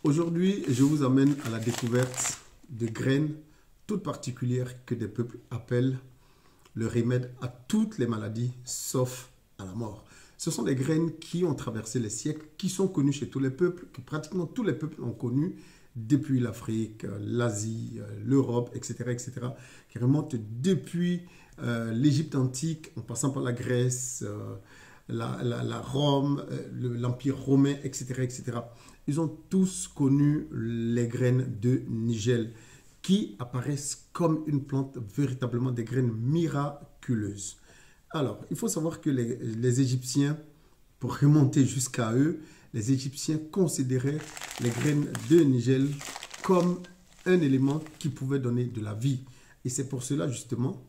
Aujourd'hui, je vous amène à la découverte de graines toutes particulières que des peuples appellent le remède à toutes les maladies, sauf à la mort. Ce sont des graines qui ont traversé les siècles, qui sont connues chez tous les peuples, que pratiquement tous les peuples ont connues depuis l'Afrique, l'Asie, l'Europe, etc., etc., qui remontent depuis l'Égypte antique, en passant par la Grèce, la Rome, l'Empire romain, etc., etc. Ils ont tous connu les graines de Nigel, qui apparaissent comme une plante, véritablement des graines miraculeuses. Alors, il faut savoir que les Égyptiens, pour remonter jusqu'à eux, les Égyptiens considéraient les graines de Nigel comme un élément qui pouvait donner de la vie. Et c'est pour cela, justement,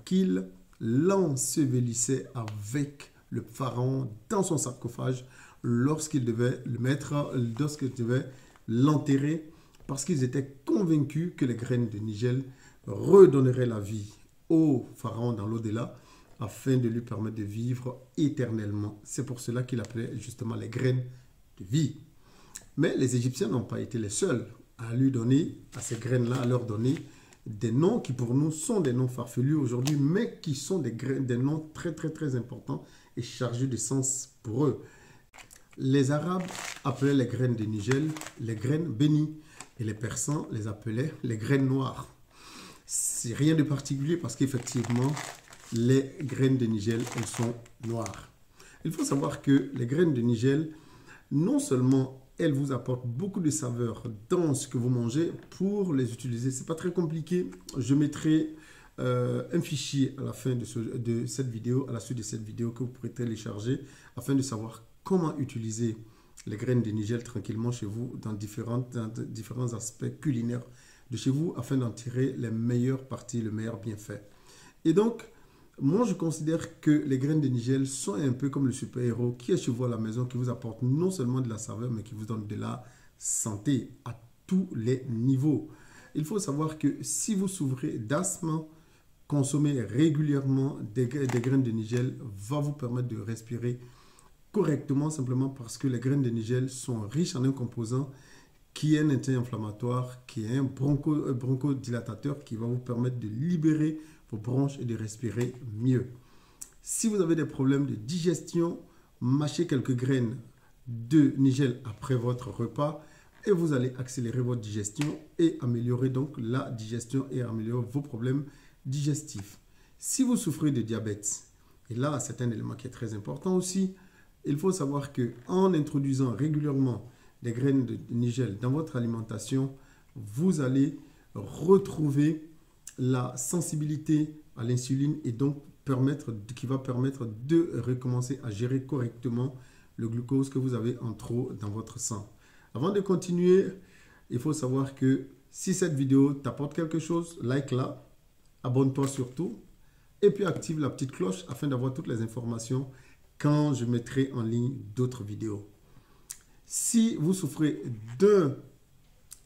qu'ils l'ensevelissaient avec le pharaon dans son sarcophage lorsqu'il devait le mettre, lorsqu'il devait l'enterrer, parce qu'ils étaient convaincus que les graines de Nigel redonneraient la vie au pharaon dans l'au-delà, afin de lui permettre de vivre éternellement. C'est pour cela qu'il appelait justement les graines de vie. Mais les Égyptiens n'ont pas été les seuls à lui donner, à ces graines-là, à leur donner des noms qui pour nous sont des noms farfelus aujourd'hui, mais qui sont des noms très très très importants et chargés de sens pour eux. Les Arabes appelaient les graines de Nigel les graines bénies et les Persans les appelaient les graines noires. C'est rien de particulier parce qu'effectivement, les graines de Nigel, elles sont noires. Il faut savoir que les graines de Nigel, non seulement elles vous apportent beaucoup de saveurs dans ce que vous mangez pour les utiliser. Ce n'est pas très compliqué. Je mettrai un fichier à la fin de cette vidéo, à la suite de cette vidéo que vous pourrez télécharger afin de savoir comment utiliser les graines de Nigel tranquillement chez vous dans différents aspects culinaires de chez vous afin d'en tirer les meilleures parties, le meilleur bienfait. Et donc, moi, je considère que les graines de Nigel sont un peu comme le super-héros qui est chez vous à la maison, qui vous apporte non seulement de la saveur, mais qui vous donne de la santé à tous les niveaux. Il faut savoir que si vous souffrez d'asthme, consommer régulièrement des graines de Nigel va vous permettre de respirer correctement, simplement parce que les graines de Nigel sont riches en un composant qui est un anti-inflammatoire, qui est un bronchodilatateur qui va vous permettre de libérer vos bronches et de respirer mieux. Si vous avez des problèmes de digestion, mâchez quelques graines de Nigel après votre repas et vous allez accélérer votre digestion et améliorer donc la digestion et améliorer vos problèmes digestifs. Si vous souffrez de diabète, et là c'est un élément qui est très important aussi, il faut savoir qu'en introduisant régulièrement des graines de Nigel dans votre alimentation, vous allez retrouver la sensibilité à l'insuline et donc qui va permettre de recommencer à gérer correctement le glucose que vous avez en trop dans votre sang. Avant de continuer, il faut savoir que si cette vidéo t'apporte quelque chose, like-la, abonne-toi surtout et puis active la petite cloche afin d'avoir toutes les informations quand je mettrai en ligne d'autres vidéos. Si vous souffrez d'un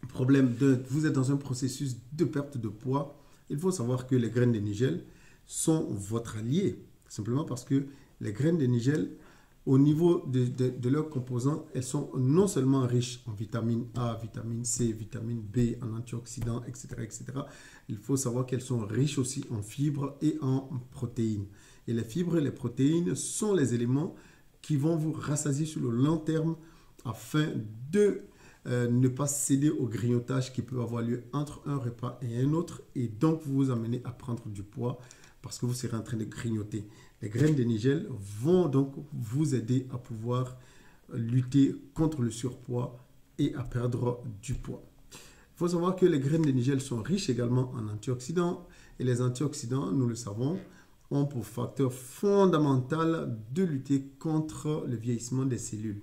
problème, vous êtes dans un processus de perte de poids, il faut savoir que les graines de Nigel sont votre allié. Simplement parce que les graines de Nigel, au niveau de leurs composants, elles sont non seulement riches en vitamine A, vitamine C, vitamine B, en antioxydants, etc., etc. Il faut savoir qu'elles sont riches aussi en fibres et en protéines. Et les fibres et les protéines sont les éléments qui vont vous rassasier sur le long terme afin de ne pas céder au grignotage qui peut avoir lieu entre un repas et un autre et donc vous amener à prendre du poids parce que vous serez en train de grignoter. Les graines de Nigel vont donc vous aider à pouvoir lutter contre le surpoids et à perdre du poids. Il faut savoir que les graines de Nigel sont riches également en antioxydants et les antioxydants, nous le savons, ont pour facteur fondamental de lutter contre le vieillissement des cellules.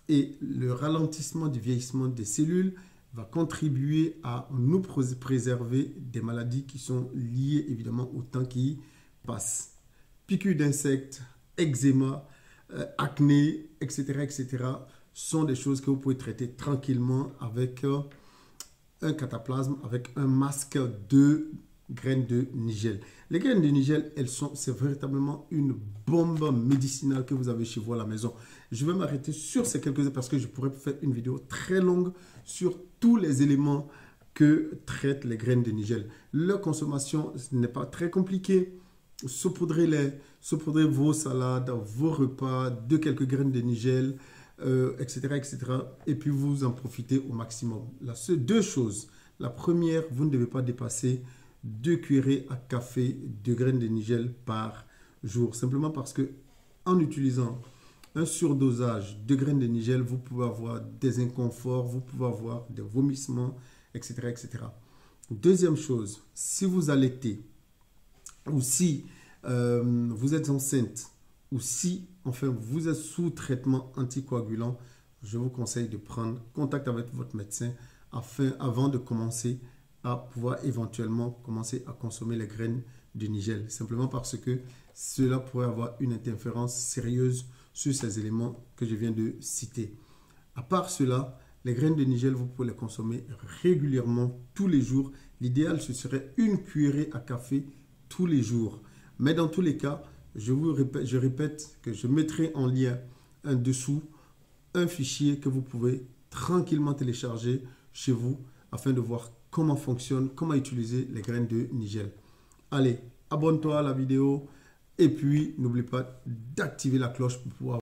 Et le ralentissement du vieillissement des cellules va contribuer à nous préserver des maladies qui sont liées évidemment au temps qui passe. Piqûres d'insectes, eczéma, acné, etc., etc. sont des choses que vous pouvez traiter tranquillement avec un cataplasme, avec un masque de graines de nigel. Les graines de nigel, c'est véritablement une bombe médicinale que vous avez chez vous à la maison. Je vais m'arrêter sur ces quelques-uns parce que je pourrais faire une vidéo très longue sur tous les éléments que traitent les graines de nigel. Leur consommation n'est pas très compliquée. Saupoudrez-les, saupoudrez vos salades, vos repas de quelques graines de nigel, etc., etc. Et puis vous en profitez au maximum. Là, c'est deux choses. La première, vous ne devez pas dépasser 2 cuillerées à café de graines de nigel par jour. Simplement parce que en utilisant un surdosage de graines de nigel, vous pouvez avoir des inconforts, vous pouvez avoir des vomissements, etc., etc. Deuxième chose, si vous allaitez ou si vous êtes enceinte ou si enfin vous êtes sous traitement anticoagulant, je vous conseille de prendre contact avec votre médecin avant de commencer à pouvoir éventuellement commencer à consommer les graines de nigel. Simplement parce que cela pourrait avoir une interférence sérieuse sur ces éléments que je viens de citer. À part cela, les graines de nigel, vous pouvez les consommer régulièrement tous les jours. L'idéal, ce serait une cuillerée à café tous les jours. Mais dans tous les cas, je répète que je mettrai en lien en dessous un fichier que vous pouvez tranquillement télécharger chez vous afin de voir comment fonctionne, comment utiliser les graines de nigel. Allez, abonne-toi à la vidéo et puis n'oublie pas d'activer la cloche pour pouvoir